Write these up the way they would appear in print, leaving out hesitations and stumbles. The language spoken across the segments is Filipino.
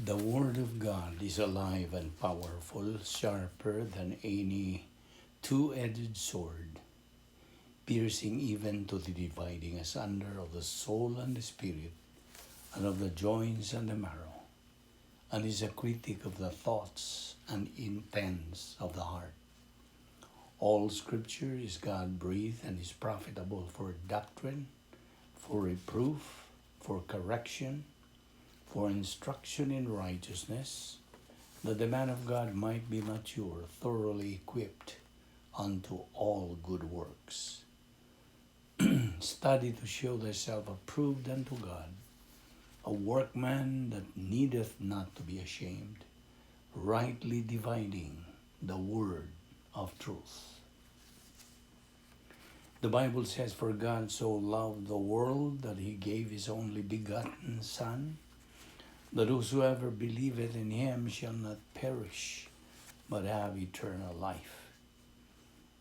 The Word of God is alive and powerful, sharper than any two-edged sword, piercing even to the dividing asunder of the soul and the spirit, and of the joints and the marrow, and is a critic of the thoughts and intents of the heart. All Scripture is God-breathed and is profitable for doctrine, for reproof, for correction, for instruction in righteousness, that the man of God might be mature, thoroughly equipped unto all good works. Study to show thyself approved unto God, a workman that needeth not to be ashamed, rightly dividing the word of truth. The Bible says, "For God so loved the world that he gave his only begotten Son, that whosoever believeth in him shall not perish, but have eternal life.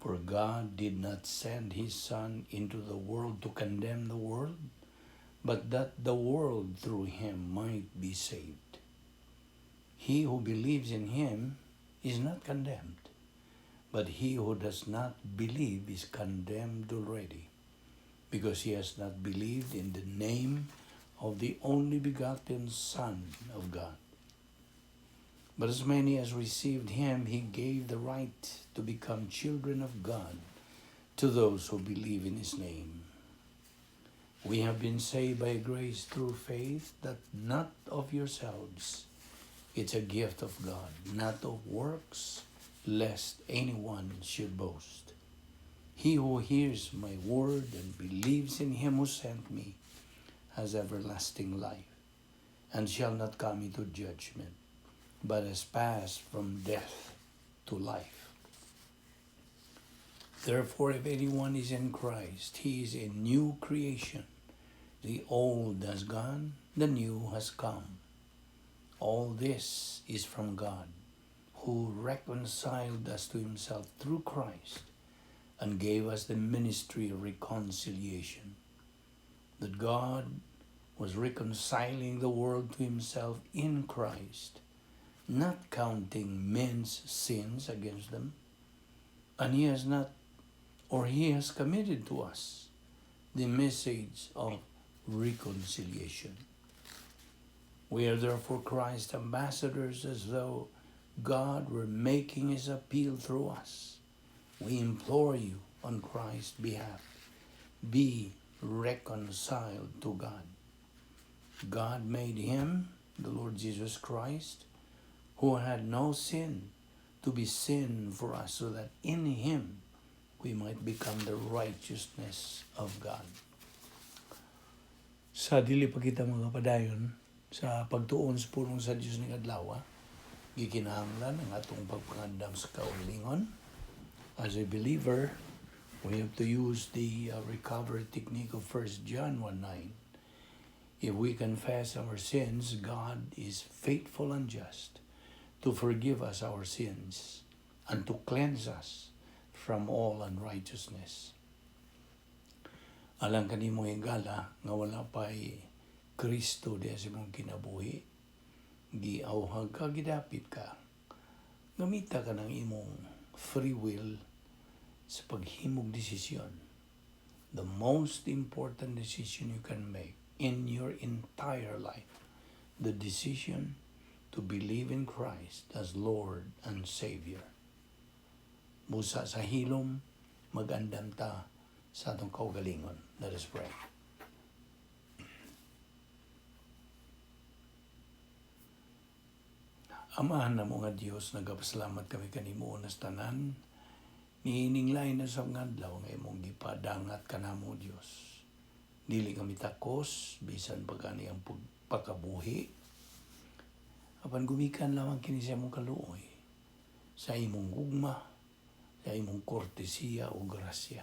For God did not send his Son into the world to condemn the world, but that the world through him might be saved. He who believes in him is not condemned, but he who does not believe is condemned already, because he has not believed in the name of the only begotten Son of God. But as many as received him, he gave the right to become children of God, to those who believe in his name. We have been saved by grace through faith, that not of yourselves. It's a gift of God, not of works, lest anyone should boast. He who hears my word and believes in him who sent me has everlasting life, and shall not come into judgment, but has passed from death to life. Therefore, if anyone is in Christ, he is a new creation. The old has gone, the new has come. All this is from God, who reconciled us to himself through Christ, and gave us the ministry of reconciliation. That God was reconciling the world to himself in Christ, not counting men's sins against them, and he has committed to us the message of reconciliation. We are therefore Christ's ambassadors, as though God were making his appeal through us. We implore you on Christ's behalf, be reconciled to God. God made him, the Lord Jesus Christ, who had no sin, to be sin for us, so that in him we might become the righteousness of God. Sa dili pa kita mga padayon, sa pagtuon sa pulong sa Diyos ng adlaw, gikinahanglan ang atong pagpangandam sa kaugalingon. As a believer, we have to use the recovery technique of 1 John 1:9. If we confess our sins, God is faithful and just to forgive us our sins and to cleanse us from all unrighteousness. Alang kanimo higala nga wala pa'y Kristo di sa imong kinabuhi, giauhag ka, gidapit ka, gamita ka ng imong free will sa paghimog desisyon. The most important decision you can make in your entire life, the decision to believe in Christ as Lord and Savior. Busa sa hilom, magandam ta sa atong kaugalingon. Let us pray. Amahan na mga Diyos, nagapasalamat kami kanimo na sa tanan, nihininglay na sa ngadlaw nga imong gipadangat kanamo Diyos. Dili kami takos, bisan pagani ang pagkabuhi. Apan gumikan lamang kini sa imong kaluoy, sa imong gugma, sa imong kortesiya o grasya.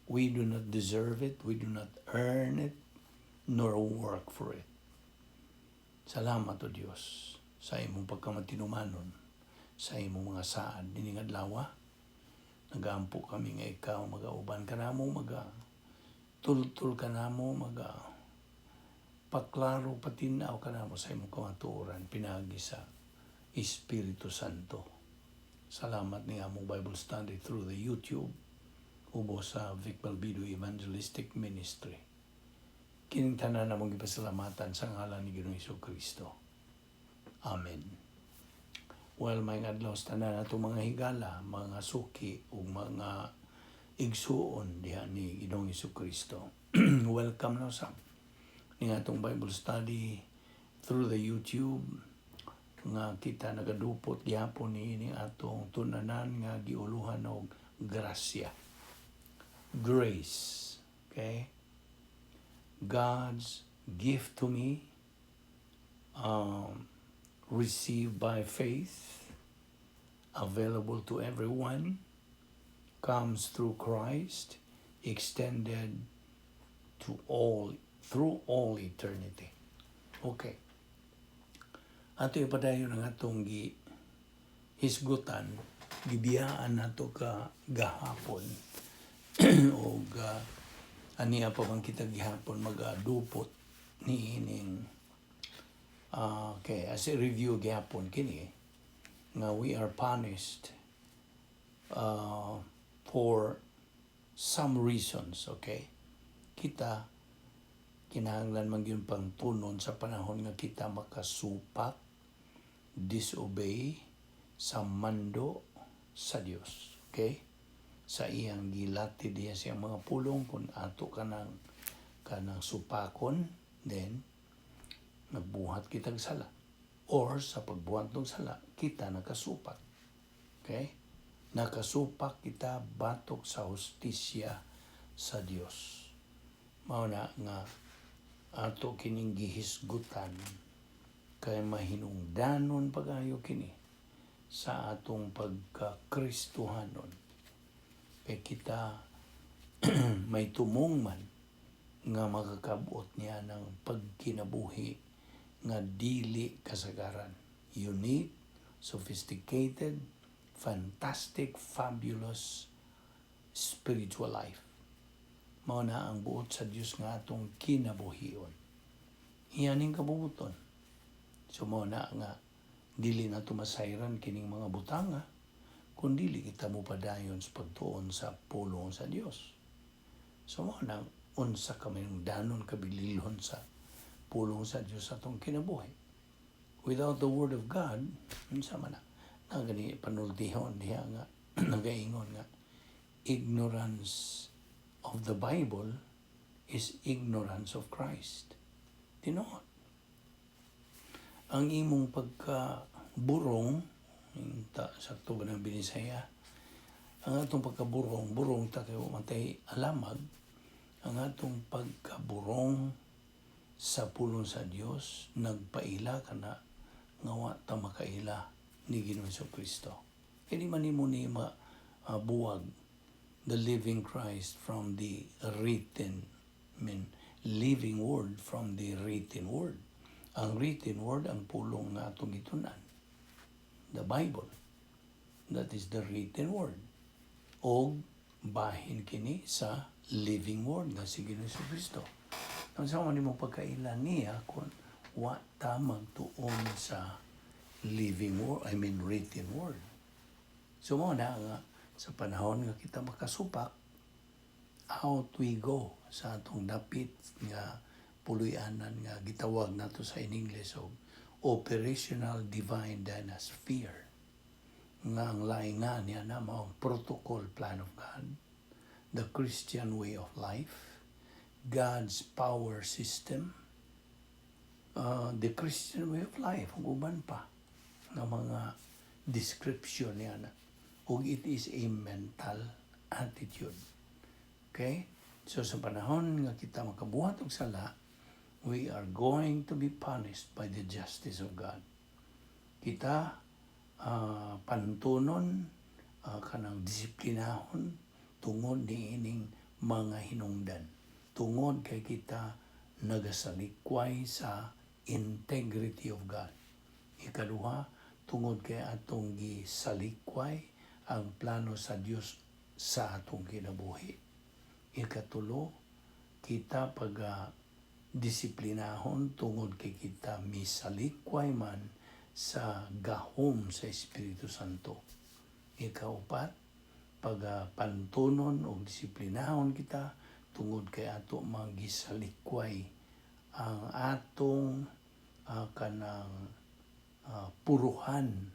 We do not deserve it, we do not earn it, nor work for it. Salamat o Diyos sa imong pagkamatinumanon, sa imong mga saad dining adlaw. Nagaampo kami nga ikaw, magauban ka namo, tultul ka namo, paklaro patinaw ka na mo sa imong kamatuoran pinagi sa Espiritu Santo. Salamat ni among Bible study through the YouTube ubo sa Balbido Evangelistic Ministry. Kining tanan namong gipasalamatan sa ngalan ni Ginoong Jesucristo. Amen. Well, may adlaw sa tanan nato mga higala, mga suki ug mga igsuon diha ni Ginoong Jesucristo. Welcome na sa ning atong Bible study through the YouTube nga kita nagadupot gyapon ni atong tunanan nga giuluhan og grasya. Grace. Okay? God's gift to me, received by faith, available to everyone, comes through Christ, extended to all, through all eternity. Okay. Ato ipadayon ang atong hisgutan, gibiyaan nato ka gahapon o aniya pa bang kita gihapon magadupot ni ining okay, as a review gihapon kini nga we are punished for some reasons, okay? Kita kinahanglan man gyud pang tunon sa panahon nga kita makasupak, disobey sa mando sa Dios, okay? Sa iyang gilati diya siyang mga pulong kung ato kanang supakon, then nagbuhat kitag sala. Or sa pagbuhat ng sala, kita nakasupak. Okay? Nakasupak kita batok sa hustisya sa Dios. Mao na nga ato kining gihisgutan kay mahinungdanon pagayo kini sa atong pagkakristohanon. Kaya kita may tumong man nga makakabot niya ng pagkinabuhi nga dili kasagaran. Unique, sophisticated, fantastic, fabulous spiritual life. Mao na ang buot sa Dios nga atong kinabuhion. Iyan ang kabubuton. So mao na nga dili na tumasayran kining mga butanga kundi kita mo padayon sa pagtuon sa pulong sa Dios. So mo nang unsa ka mayong danon kabililhon sa pulong sa Dios atong kinabuhi. Without the Word of God, unsa man na gani panultihon diha nga nagaingon nga ignorance of the Bible is ignorance of Christ. Tinuod. Ang imong pagkaburong sakto ba ng binisaya, ang atong pagkaburong ta kayo matay alamag, ang atong pagkaburong sa pulong sa Dios nagpaila kana nga wa ta makaila ni Ginoong Jesucristo. Kini man nimo ni buwag the living Christ from the written, living word from the written word. Ang written word ang pulong nga atong gitunan. The Bible, that is the written word. O bahin kini sa living word nga si Ginoong Jesucristo. Ang sa man mo pagkailan niya kung wa ta magtuon sa living word, written word. So mo na nga sa panahon nga kita makasupak, out we go sa atong dapit nga puluyanan nga gitawag nato sa in English o operational divine dynasphere. Nga ang lain nga niya na ang protocol plan of God, the Christian way of life, God's power system, the Christian way of life, ug uban pa nga mga description niya na. Ug it is a mental attitude. Okay? So sa panahon nga kita makabuhat og sala, we are going to be punished by the justice of God. Kita pantunon, kanang disiplinahon tungod ni ining mga hinungdan. Tungod kay kita nagasalikway sa integrity of God. Ikaduha, tungod kay atong gisalikway ang plano sa Dios sa atong kinabuhi. Ikatulo, kita pag disiplinahon tungod kay kita misalikway man sa gahom sa Espiritu Santo. Ikaupat, pagpantunon o disiplinahon kita tungod kay ato magisalikway ang atong kanang puruhan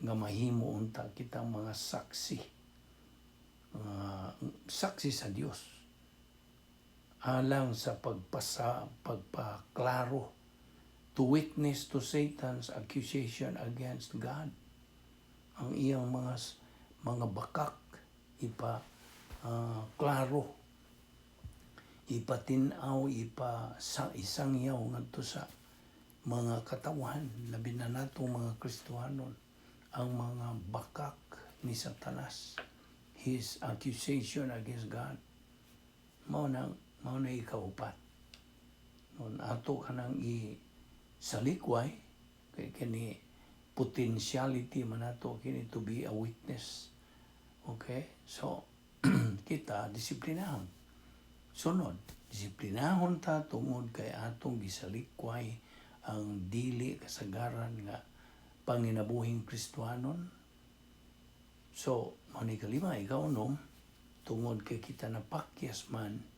nga mahimo unta kitang mga saksi, saksi sa Dios alang sa pagpaklaro, to witness to Satan's accusation against God. Ang iyang mga bakak klaro, ipatinaw, isangyaw ngadto sa mga katawan, labi na natong mga Kristohanon, ang mga bakak ni Satanas, his accusation against God. Mao na ikaupat. Nun ato kanang salikway kay kini potentiality man ato kini to be a witness. Okay? So kita disiplinahon. Sunod, disiplinahon ta tungod kay atong gisalikway ang dili kasagaran nga panginabuhing Kristohanon. So, mani kalima, ikaw tungod kay kita napakyas man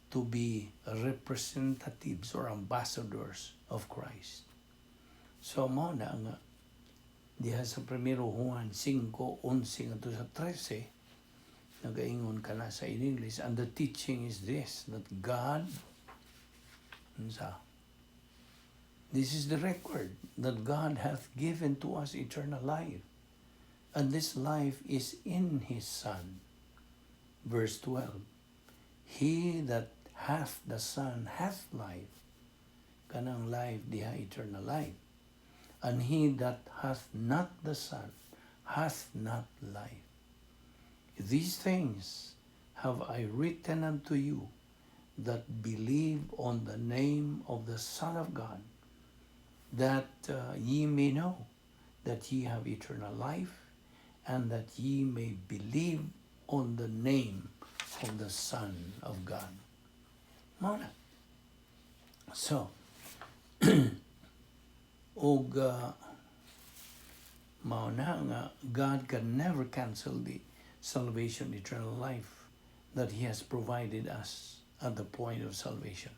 to be representatives or ambassadors of Christ. So, mao na nga diha sa 1 Juan 5:11 ngadto sa 13, nagaingon ka na sa in English, and the teaching is this, that God, this is the record, that God hath given to us eternal life, and this life is in His Son. Verse 12, He that hath the Son hath life, kanang life diha eternal life, and he that hath not the Son hath not life. These things have I written unto you that believe on the name of the Son of God, that ye may know that ye have eternal life, and that ye may believe on the name of the Son of God. Muna. So, mauna nga, God can never cancel the salvation, eternal life that He has provided us at the point of salvation.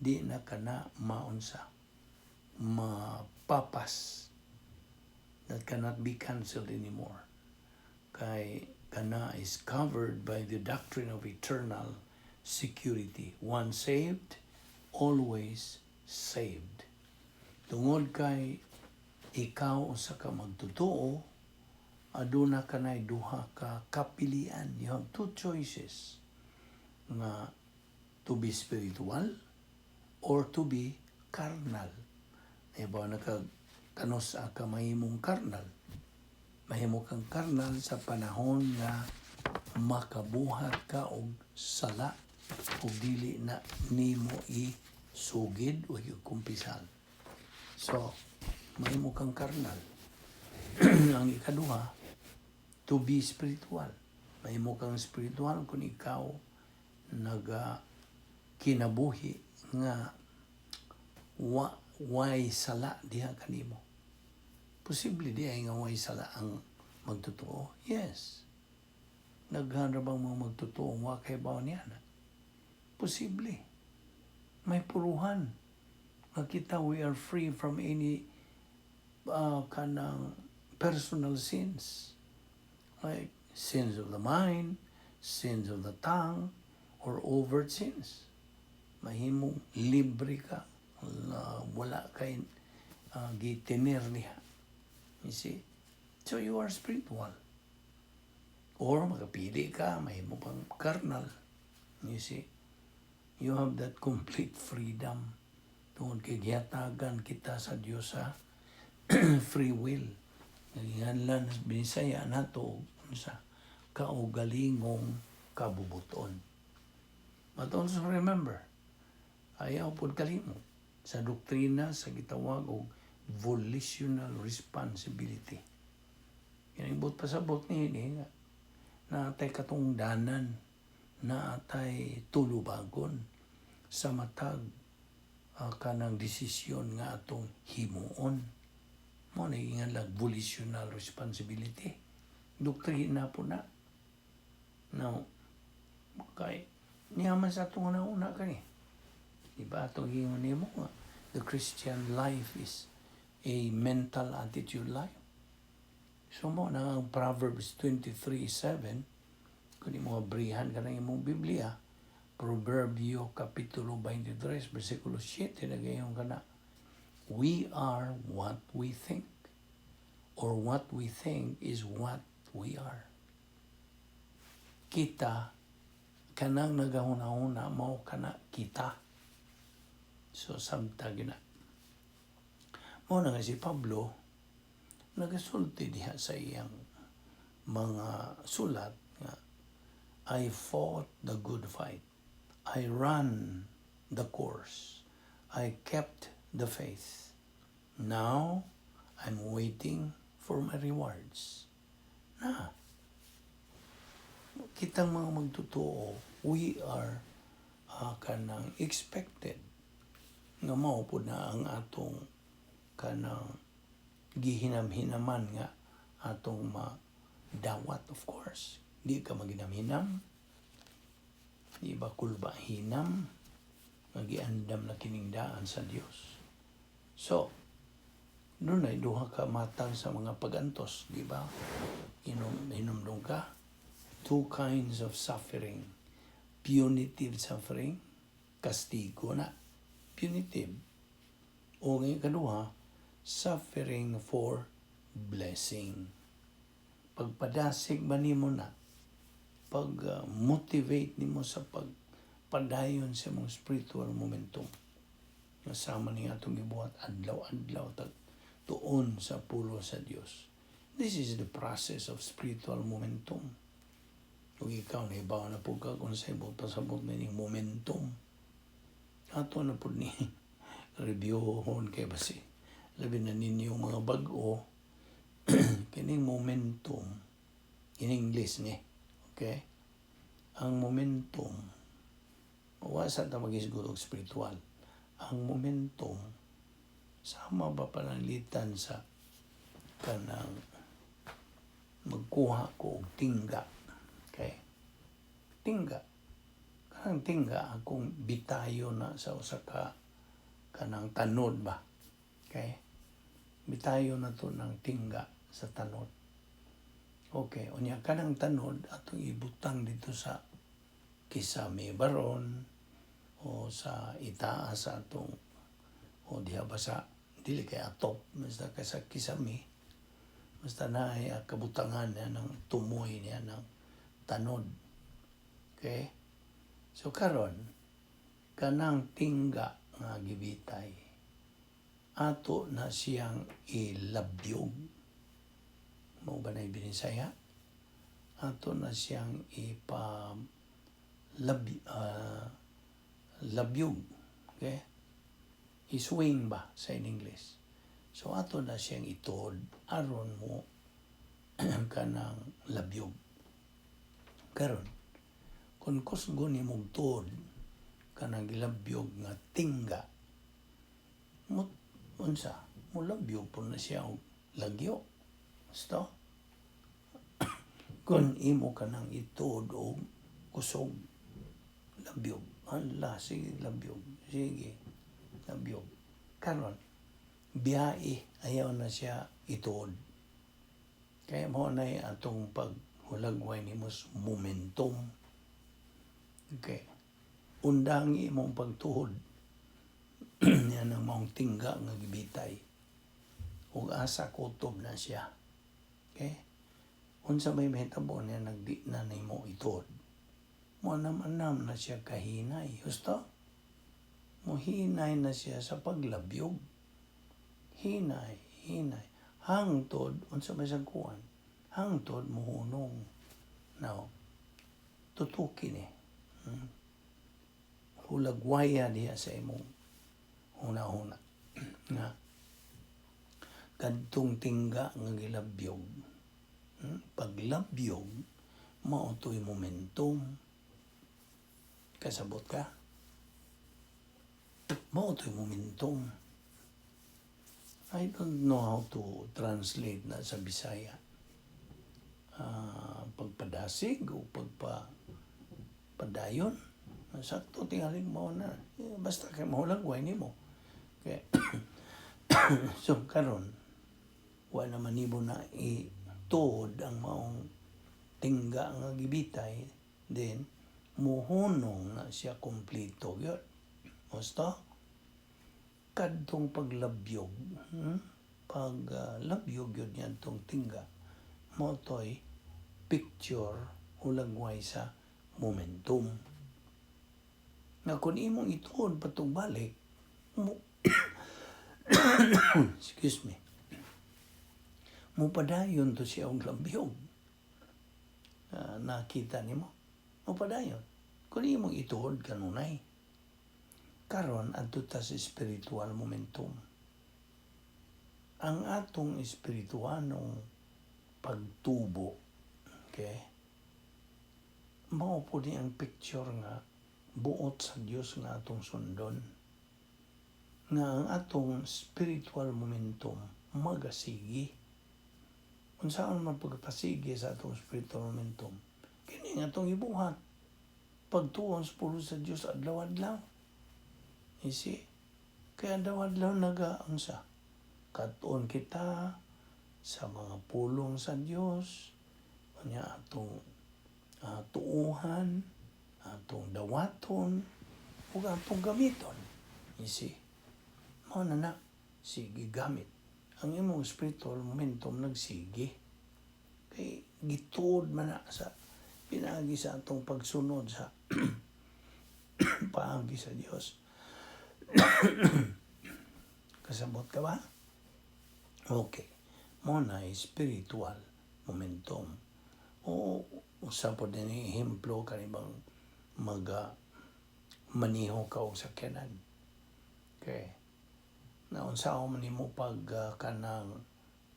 Di na kana maunsa, mapapas, that cannot be canceled anymore. Kay kana is covered by the doctrine of eternal security. Once saved, always saved. Tungod kay ikaw usa ka magtotoo, aduna kanay duha ka kapilian. You have two choices, nga to be spiritual or to be carnal. Iba kanos ka mahimong carnal. Mahimo kang carnal sa panahon nga makabuhat ka og sala ug dili na nimo isugid o ikumpisal. So, mahimo kang carnal. Ang ikaduha, to be spiritual. Mahimo kang spiritual kung ikaw kinabuhi nga way sala diha kanimo. Posible di ay nga way sala ang magtotoo? Yes. Naghanap bang mga magtotoo wa kay baon niya na? Posible. May puruhan. Makita we are free from any kanang personal sins, like sins of the mind, sins of the tongue, or overt sins. Mahimong libre ka, wala kay gitener niya. You see? So you are spiritual. Or makapili ka, mahimo pang carnal. You see? You have that complete freedom. Tungod kay gihatagan kita sa Dios sa free will. Naginghanlan sa Bisaya nato sa kaugalingong kabubuton. But also remember, ayaw pod kalimot sa doktrina sa gitawag og volitional responsibility. Yan ibot pasabot ni nga na atay katungdanan, na atay tulubagon sa matag kanang desisyon nga atong himuon. Mo na nga lang volitional responsibility. Doktrina po na. Now, kay niyaman sa atong una ka ni. Diba atong hingon nimo nga the Christian life is a mental attitude life. So mo na ang Proverbs 23:7, kung di mo abrihan ka ng imong Biblia, Proverbio Kapitulo 23, versikulo 7, nagayon ka na, we are what we think, or what we think is what we are. Kita, kanang nagahuna-huna, mao kana kita. So, samtag na. Mao na nga si Pablo, nagasulti diha sa iyang mga sulat nga, I fought the good fight. I ran the course. I kept the faith. Now, I'm waiting for my rewards. Na, kitang mga magtotoo, we are kanang expected nga mao po na ang atong kanang gihinam-hinaman nga atong madawat, of course. Di ka maginam-hinam, di ba kulba hinam, magiandam na kiningdaan sa Dios. So, doon ay duha ka matang sa mga pagantos, di ba? Hinumdum ka. Two kinds of suffering. Punitive suffering, kastigo na. Punitive. O ngayon kaduha, suffering for blessing. Pagpadasig ba nimo na, pag-motivate nimo sa pagpadayon sa mong spiritual momentum. Nasama niya itong ibuhat adlaw-adlaw tuon sa pulo sa Dios. This is the process of spiritual momentum. Kung ikaw na ibaw na po ka kung sa ibang pasabot na yung momentum. Ato na po ni reviewon kay basi. Labi na ninyo mga bago, kining momentum, in English ni, okay? Ang momentum, wasa ta mag-isgurog spiritual. Ang momentum, sama ba pananglitan sa kanang magkuha ko og tingga. Okay? Tingga. Kanang tingga, akong bitayo na sa usa ka kanang tanod ba? Okay? Bitayo na to ng tingga sa tanod. Okay, unya kanang tanod atong ibutang dito sa kisame baron o sa itaas sa atong o diha ba sa dili kay atop basta ka sa kisame basta na ay kabutangan niya ng tumoy niya ng tanod. Okay? So karon kanang tingga nga gibitay ato na siyang ilabyog. Mao ba na Binisaya? Ato na siyang labyog. Okay? Iswing ba sa in English. So ato na siyang itod aron mo kanang labyog. Karon kung kusgo ni mong tod kanang gilabyog nga tingga mo unsa mo labyog po na siya og lagyo. Basta kung imo kanang itod og kusog labyog, ala sige labyog, sige labyog. Karon biyae ayaw na siya itod. Kaya mo na atong paghulagway nimo momentum. Okay. Undang imong pagtuhod yan ang maong tingga nga gibitay. Ug asa kutob na siya. Okay? Unsa may mahitabo niya nagdi na nimo itod. Mo naman na siya kahinay. Gusto? Mohinay na siya sa paglabyog. Hinay. Hangtod, unsa may sagkuhan? Hangtod mohunong. Now, tutuki ni. Hulagwaya diya sa imong huna-huna. Nga, kadtong tingga nga gilabyog. Paglabyog, mautoy momentum. Kasabot ka? Mao to'y momentum. I don't know how to translate na sa Bisaya. Pagpadasig o pagpadayon. Sakto tingaling mo na. Basta kay mahulagway nimo. Okay. So karon wa naman nimo na ituod ang maong tingga nga gibitay, then muhunong na siya kompleto gyud. Basta kadtong paglabyog, paglabyog yun yan tong tingga, mo to'y picture o lagway sa momentum. Na kung imong ituon patong balik, excuse me, mupadayon to siya ang labyog. Nakita nimo, mupadayon. Kung imong ituon kanunay, karon adto ta sa spiritual momentum. Ang atong espirituanong pagtubo, okay, mao po ni ang picture nga buot sa Dios nga atong sundon, nga ang atong spiritual momentum magasigi. Unsaon man pagpasigi sa atong spiritual momentum, kini nga atong ibuhat pagtuon sa pulo sa Dios adlaw-adlaw. You see? Kaya adlaw-adlaw nagaunsa. Katuon kita sa mga pulong sa Dios, kanya atong tuuhan, atong dawaton, ug atong gamiton. You see? Mao na sige gamit. Ang imong spiritual momentum nagsige. Kay gituod man na sa pinagi sa atong pagsunod sa paagi sa Dios. Kasabot ka ba? Okay. Muna spiritual momentum. O usa po din ehemplo kanibang maniho ka og sakyanan. Okay. Na unsa man nimo pag kanang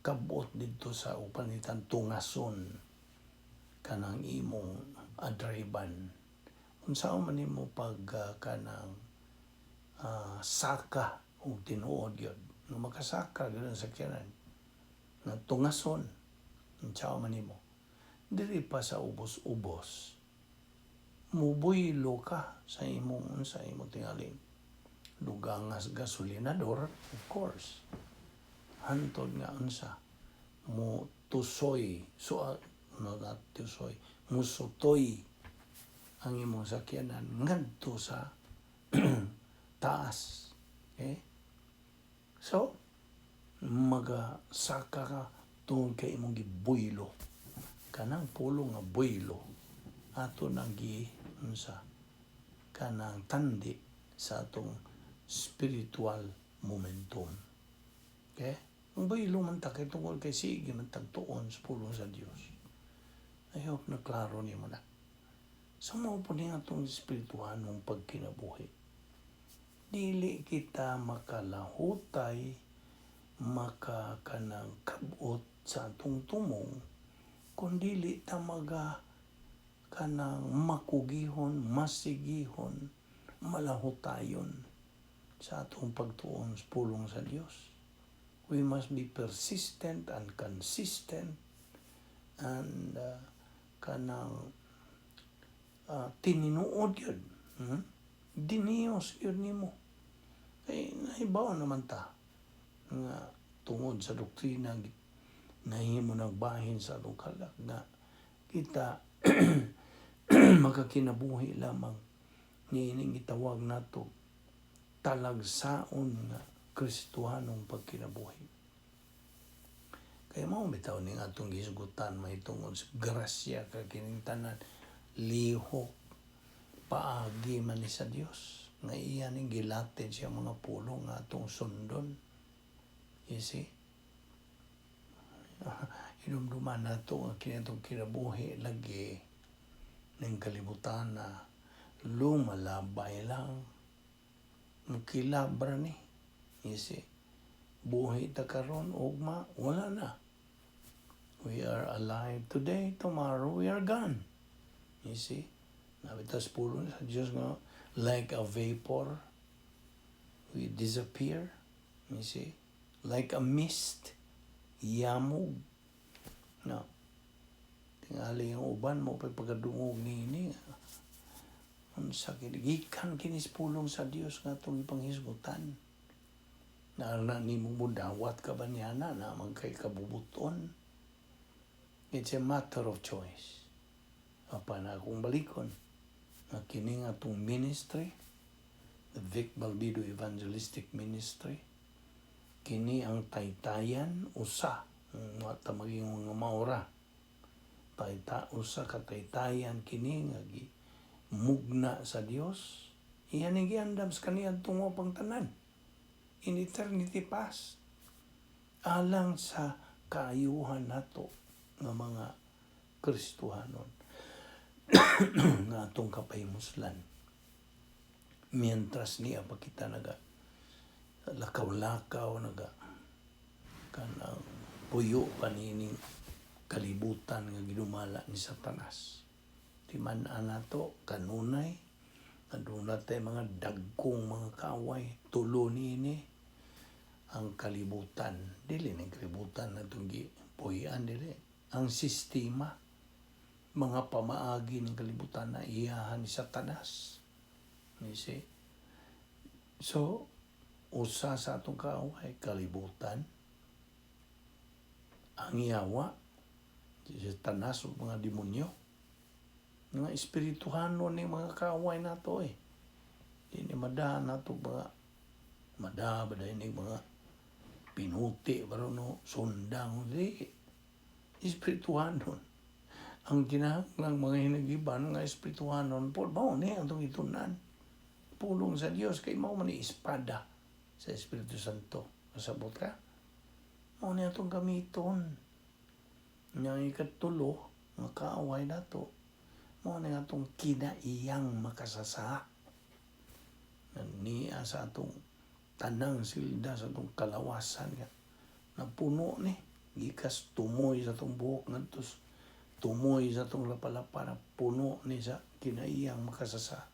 kabot didto sa upanitan tungason kanang imong adriban. Unsa man nimo pag kanang saka o tinuod yun. Nung makasaka gano'n sa sakyanan, na tungason, ang tsaw man mo. Dili pa sa ubos-ubos, mubuylo ka sa imong tingaling. Dugangas gasolinador, of course. Hantod nga unsa, mo tusoy, musutoy ang imong sakyanan ngadto sa taas. Okay? So, magasaka ka tungod kay imong gibuylo. Kanang pulo nga buylo ato nang kanang tandi sa atong spiritual momentum. Okay? Ang buylo man ta kay tungod kay sige man tagtuon sa pulong sa Dios. I hope na klaro nimo na. So, mao po niya atong spirituanong pagkinabuhi. Dili kita makalahutay, makakanang kabot sa atong tumong, kung dili ta kanang makugihon, masigihon, malahutayon sa atong pagtuon sa pulong sa Dios. We must be persistent and consistent and kanang tininuod yun. Diniyos yun nimo. Kaya nahibaw naman ta nga tungod sa doktrina nahimo nagbahin sa atong kalag nga kita makakinabuhi lamang niining itawag nato talagsaon nga Kristohanong pagkinabuhi. Kaya mao bitaw ning atong gisgutan mahitungod sa grasya kag kining tanan lihok paagi man ni sa Dios nga iya ning gilatin siya mga pulong nga atong sundon. You see? Hinumduman na ito ang kinitong kinabuhi lagi ng kalibutan na lumalabay lang. Mukilabra ni. You see? Buhi ta karon ugma, wala na. We are alive today, tomorrow we are gone. You see? Nabitas pulong sa Diyos nga, like a vapor, we disappear, you see, like a mist, yamog. No. Tingali ang uban mo, pagkadungog ni ang sakit. Gikan kinis pulong sa Dios nga itong ipanghisgutan. Na ni mo dawat ka ba niya na magkay kabubuton. It's a matter of choice. Apa na akong balikon. Na kini nga itong ministry, the Vic Balbido Evangelistic Ministry, kini ang taytayan, usa, mga maging mga maura. Usa ka taytayan kini nga mugna sa Dios. Iyan ang giandam sa kaniyang tungo pang tanan. In eternity past. Alang sa kaayuhan nato ng mga Kristuhanon nga atong kapaymuslan. Mientras niya pa kita lakaw-lakaw, kanang puyo panining kalibutan nga ginumala ni Satanas. Timan-an nato kanunay, aduna tay mga dagkong mga kaaway, tulo niini ang kalibutan. Dili ning kalibutan na itong puyan, dili. Ang sistema, mga pamaagi ng kalibutan na iyahan ni Satanas. You see? So, usa sa atong kaaway, kalibutan, ang iyawa, si Satanas o mga demonyo, mga espirituhano ni mga kaaway nato eh. Hindi madahan nato madahan mga pinuti, no, sundang, di. Espirituhanon. Ang kinahanglang mga hinagiban nga espirituhanon, po, mao ni ang itong itunan. Pulong sa Dios kay mao man ni espada sa Espiritu Santo. Kasabot ka? Mao ni atong gamiton. Yang ikatulo, nga kaaway nato, mao ni atong kinaiyang makasasa. Niya sa atong tanang silda sa atong kalawasan nga napuno ni gikas tumoy sa atong buhok ngadtos tumoy sa atong lapalapa na puno ni sa kinaiyang makasasa.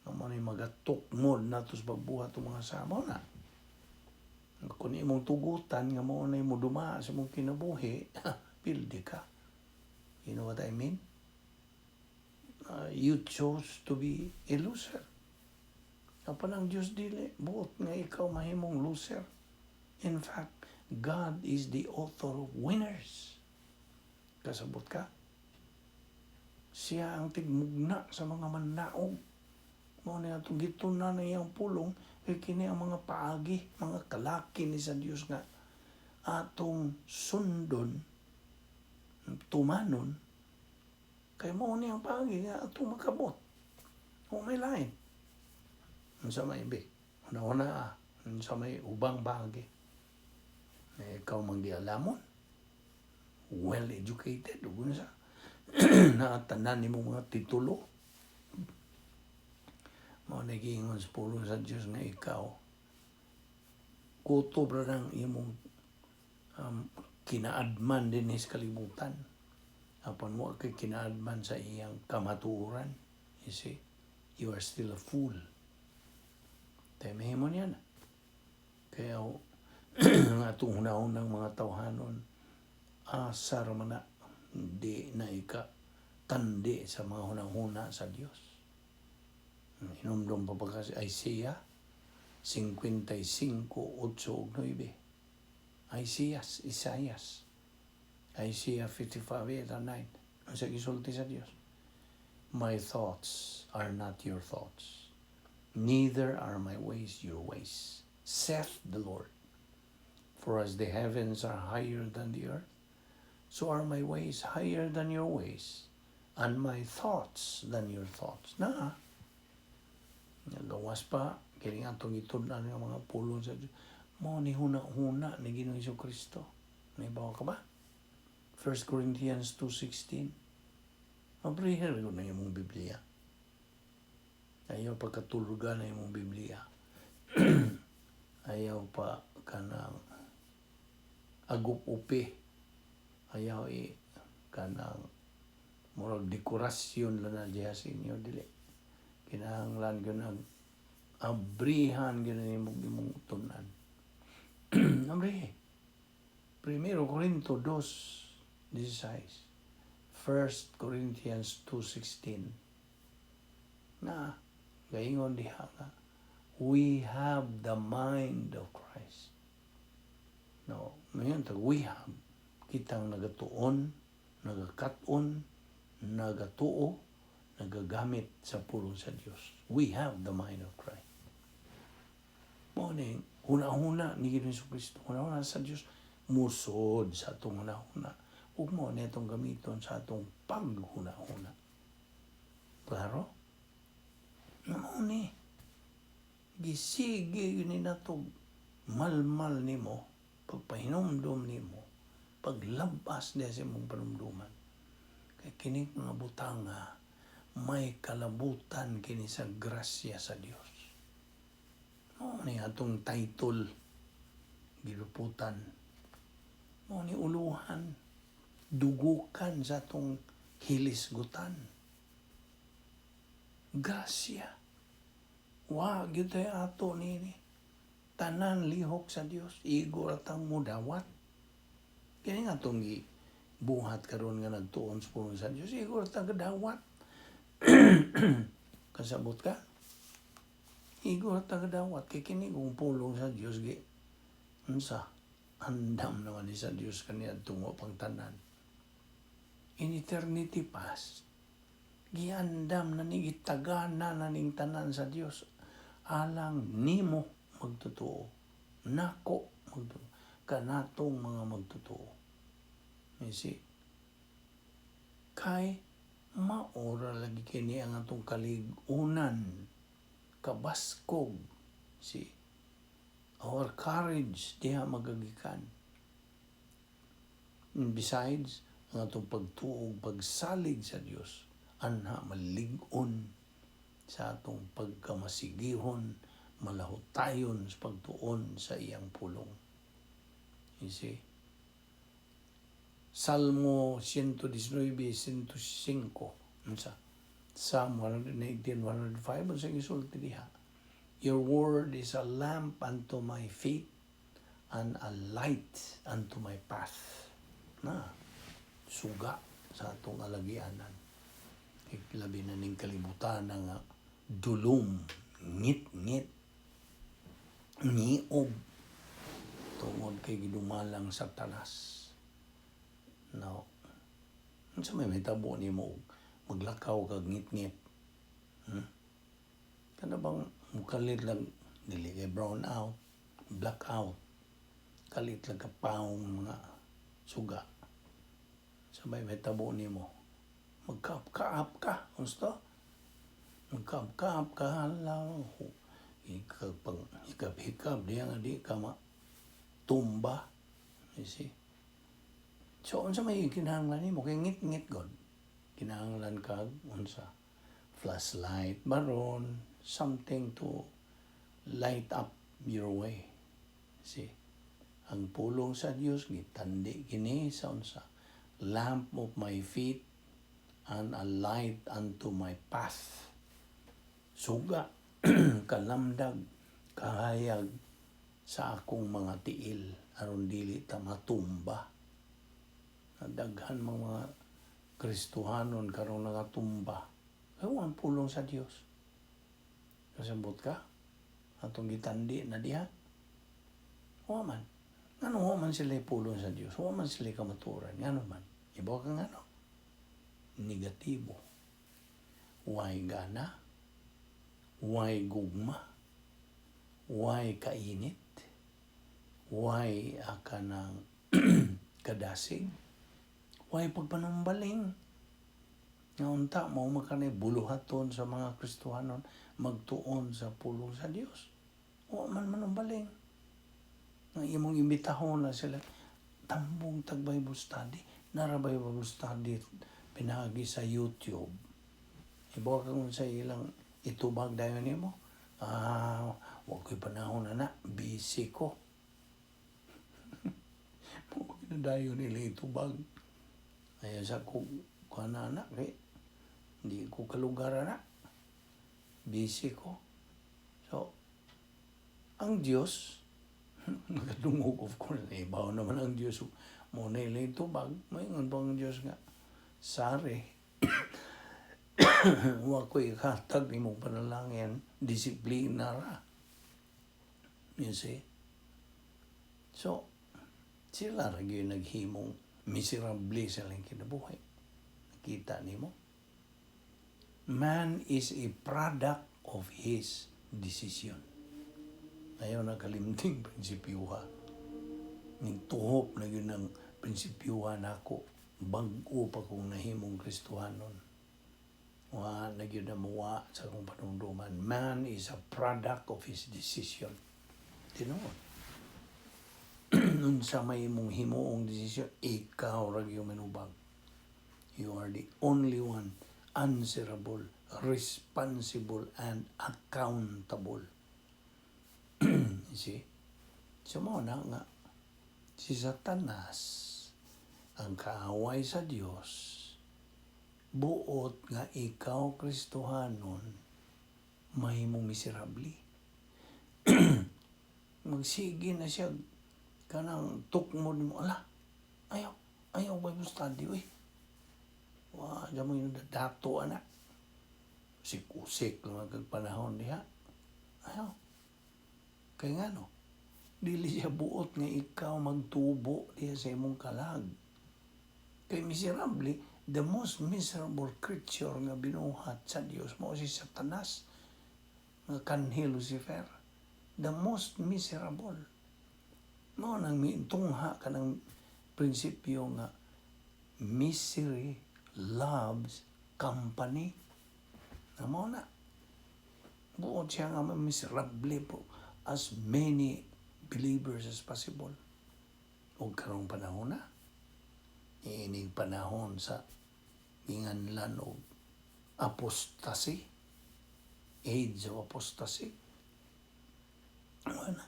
Amo ni magatukmod nato sa pagbuhat ng mga sama na. Kung imong tugutan nga mo na mo duma sa mong kinabuhi, pildi ka. You know what I mean? You chose to be a loser. Apa ng Diyos dili, buot nga ikaw mahimong loser. In fact, God is the author of winners. Kasabot ka? Siya ang tigmugna sa mga mannaog. Mao na itong gitunan na iyang pulong, kini ang mga paagi, mga kalaki ni sa Diyos nga atong sundon, tumanon, kay mao ni ang paagi nga atong makabot. O may lain. Sa may ibi, una-una sa may ubang bagay. Ikaw manggialamon, well-educated, ugun sa naatanan ni mo mga titulo. Mao nagiingon sa pulong sa Diyos nga ikaw kutob ra ng imong kinaadman din sa kalibutan. Apan mo kay kinaadman sa iyang kamatuoran. You see, you are still a fool. Tayo mahimon yan. Kaya ang atong hunahon ng mga tawhanon, asar man na, hindi na tandi sa mga hunahuna sa Diyos. Inumdum pa pagka si Isaiah 55:8-9. Isaiah 55:8-9. Ang sa gisulti sa Diyos. My thoughts are not your thoughts, neither are my ways your ways, saith the Lord. For as the heavens are higher than the earth, so are my ways higher than your ways, and my thoughts than your thoughts. Nagawas pa, kaya nga itong itunan ng mga pulong sa Diyos. Mo ni huna-huna ni Ginoong Jesucristo. May bawa ka ba? 1 Corinthians 2:16. Mabrihir ko na yung Biblia. Ayaw pagkatulugan na yung Biblia. Ayaw pa kanang agup-upi. Ayaw kanang murag dekorasyon lang na diya sa inyo. Dili. Kinahanglan ko ng abrihan gina imong tunan. Abrihe. 1 Corinto 2:16. 1 Corinthians 2:16. Na, gaingon diha nga, we have the mind of Christ. No, ngayon we have. Kitang nagatuon, nagakaton, nagatuo, nagagamit sa pulong sa Dios. We have the mind of Christ. Morning, huna-huna ni Kristo, huna-huna sa Dios, musod sa atong huna-huna. Ug mo ni atong gamiton sa atong paghuna-huna. Klaro? Ano ni? Gisige ni natog malmal nimo, pagpahinomdom nimo, paglabas diya sa imong panumduman. Kay kini mga butang nga may kalabutan kini sa grasya sa Dios. Ano ni atong title giluputan. Ano ni uluhan, dugukan sa atong hilisgutan. Grasya. Wa gyud tay ato nini. Tanan lihok sa Dios, igor atang mudawat. Kini nga atong buhat karon nga nagtuon sa pulong sa Dios, igor atang gadawat. Kasabot ka? Igor atang gadawat kay kini kung pulong sa Dios gi unsa andam naman ni sa Dios kaniya tungo pang tanan. In eternity past, giandam na ni gitagana na ning tanan sa Dios alang nimo magtotoo, nako magtotoo, kanatong mga magtotoo. You see? Kay maora lagi kini ang atong kaligunan, kabaskog. See? Our courage diha magagikan. And besides, ang atong pagtuog, pagsalig sa Dios, anha malig-on sa atong pagkamasigihon, malahutayon sa pagtuon sa iyang pulong. You see? Salmo 119:105. Unsa? Psalm 118:105. Unsa gisulti diha? Your word is a lamp unto my feet and a light unto my path. Na, suga sa atong alagianan. Labi na ning kalibutan nga dulom, ngit-ngit, niob, tungod kay gidumalang sa talas. Now, unsa may tabo nimo maglakaw kag ngit-ngit? Kana bang mukalit lang dili kay brown out, black out, kalit lang kapaong mga suga. Sabay may tabo nimo, magkaap-kaap ka, unsa? Magkaap-kaap ka, halaw, hikap-hikap, diya nga di ka tumba. You see? So, unsa may kinahanglan nimo kay ngit-ngit god? Kinahanglan kag unsa? Flashlight baron, something to light up your way. See? Ang pulong sa Dios gitandi kini sa unsa? Lamp of my feet and a light unto my path. Suga, kalamdag, kahayag sa akong mga tiil aron dili ta matumba. Daghan mga Kristohanon karon nagatumba. Kaya ang pulong sa Dios. Kasabot ka? Atong gitandi na diha? Huwag man. Ano huwag man sila pulong sa Dios? Huwag man sila kamaturan. Ano man? Ibaw ka nga no? Negatibo. Huwag gana. Huwag gugma. Huwag kainit. Huwag aka ng kadasig. Huwag pagpanumbaling. Naunta mo makanay buluhaton sa mga Kristohanon magtuon sa pulong sa Dios. Huwag man manumbaling. Ang imong imbitahon na sila, tambong tag-Bible study, nara Bible study, pinagi sa YouTube. Ibaw kung sa ilang itubag dayon nimo, huwag ko'y panahon na, busy ko. Huwag na dayon nila itubag. Ayaw sa kuha na anak, hindi ko kalugar na. Busy ko. So, Ang Diyos, nakadungog of course, ibaw naman ang Diyos. Muna ilay tubag, mayngon pa ang Diyos nga. Sari, wa ko'y katag ni mong panalangin, disiplina ra. You see? So, sila ra gyud naghimong miserable sa lang kinabuhi. Nakita nimo? Man is a product of his decision. Ayaw na kalimting prinsipyuha. Ning tuhop na yun ang prinsipyuha na ako. Bago pa kong nahimong Kristuhanon. Wa na yun na muwa sa akong panunduman. Man is a product of his decision. Tinoon. Nun sa may mong himuong decision, ikaw ra yung manubag. You are the only one answerable, responsible, and accountable. You see? So mo na nga, si Satanas, ang kaaway sa Diyos, buot nga ikaw, Kristohanon, mahimong miserable. Magsige na siya, kanang tukmod mo, ala, ayaw Bible study, uy. Diyan mo yung dato, anak. Sikusik lang magkagpanahon diha. Ayaw. Kaya nga no, dili siya buot nga ikaw magtubo diya sa imong kalag. Kaya miserable, the most miserable creature nga binuhat sa Dios mo si Satanas, nga kanhi Lucifer. The most miserable. Mo nang tungha ka ng prinsipyo nga misery loves company. Mo na. Buot siya nga miserable po as many believers as possible. O karong panahon na. Iining panahon sa inganlan o apostasy. Age of apostasy. Ano?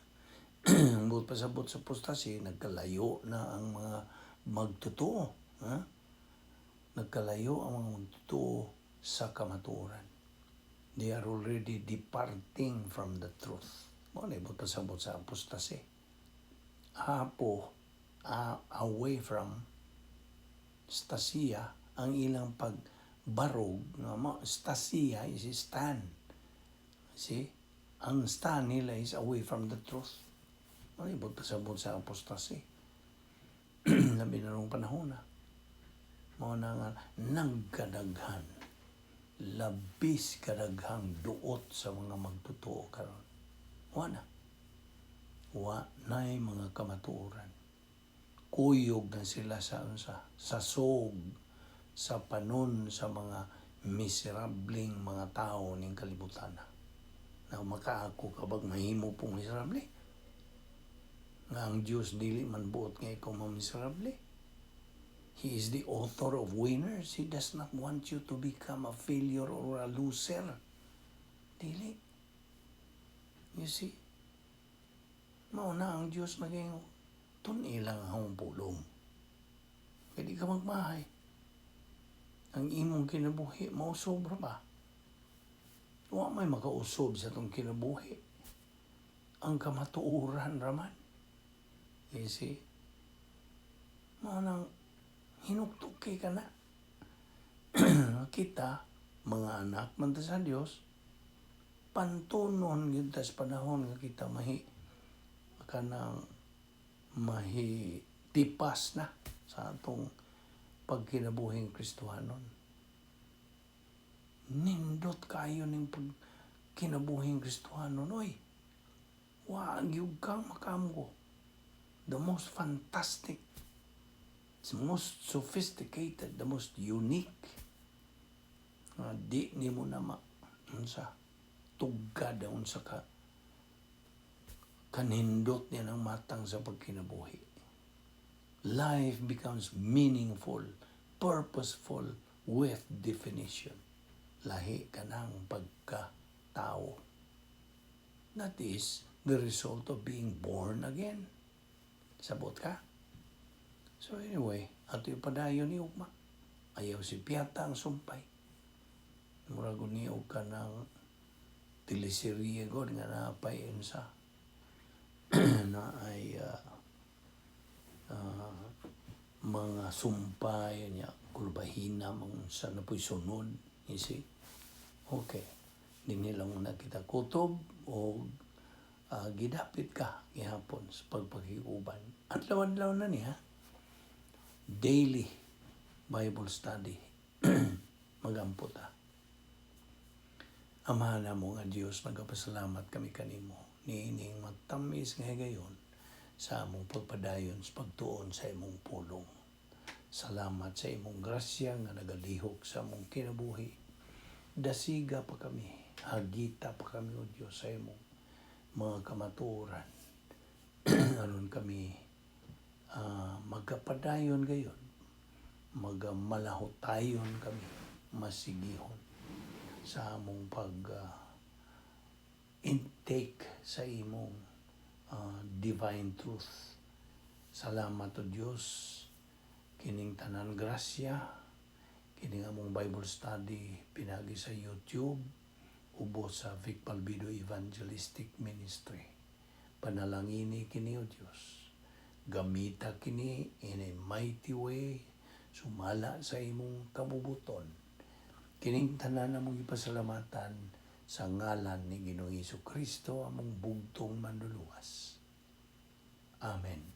Buot pasabot sa apostasy, nagkalayo na ang mga magtotoo. Ha? Nagkalayo ang mga magtotoo sa kamatuoran. They are already departing from the truth. Muna ibot pasabot sa apostasy. Away from stasia, ang ilang pagbarog. Stasia is stand. See? Ang stand nila is away from the truth. Muna ibot pasabot sa apostasy. Labi na nung panahon na. Muna nga, nagkadaghan. Labis kadaghang duot sa mga magtotoo karon. Wa na'y mga kamatuoran. Kuyog na sila sa sog, sa panon sa mga miserabling mga tao ning kalibutan na makaako kabag mahimo pong miserable. Nga ang Diyos dili man buot nga ikaw miserable. He is the author of winners. He does not want you to become a failure or a loser. Dili. You see? Mauna ang Diyos naging tunilang ang pulong. Kaya di ka magmahay. Ang imong kinabuhi, mausobra ba? Huwag may makausob sa itong kinabuhi. Ang kamatuuran raman. You see? Maunang hinuktuki ka na. Kita, mga anak man sa Diyos, pantunon yun tas panahon nga kita tipas na sa atong pagkinabuhing Kristohanon. Nindot kayo ng pagkinabuhing Kristohanon. Oy, wag yung kang makamgo. The most fantastic, the most sophisticated, the most unique. Di ni mo na tugad sa kanindot niya ng matang sa pagkinabuhi. Life becomes meaningful, purposeful, with definition. Lahi ka ng pagkatao. That is the result of being born again. Sabot ka? So anyway, ato yung padayon ni Ugma. Ayaw si Piata ang sumpay. Murago niyo ka ng teleserye god nga napayin sa na ay mga sumpay niya kulbahina mga sa na po'y sunod, you see. Okay, di nilang nakita kutob o gidapit ka gihapon sa pagpakiguban. Adlaw-adlaw na niya daily Bible study magampo ta. Amahan na mo nga Diyos, nagapasalamat kami kanimo niining matamis nga gayon sa among pagpadayon sa pagtuon sa imong pulong. Salamat sa imong grasya nga nagalihok sa among kinabuhi. Dasiga pa kami, hagita pa kami o Diyos sa imong mga kamatuoran. Aron kami magkapadayon gayon, magmalahotayon kami, masigihon sa among intake sa imong divine truth. Salamat o Diyos, kining tanan grasya, kining among Bible study pinagi sa YouTube, ubos sa Balbido Evangelistic Ministry. Panalangini kini o Diyos, gamita kini in a mighty way, sumala sa imong kabubuton. Kining tanan among ipasalamatan sa ngalan ni Ginoong Hesukristo among bugtong manluluwas. Amen.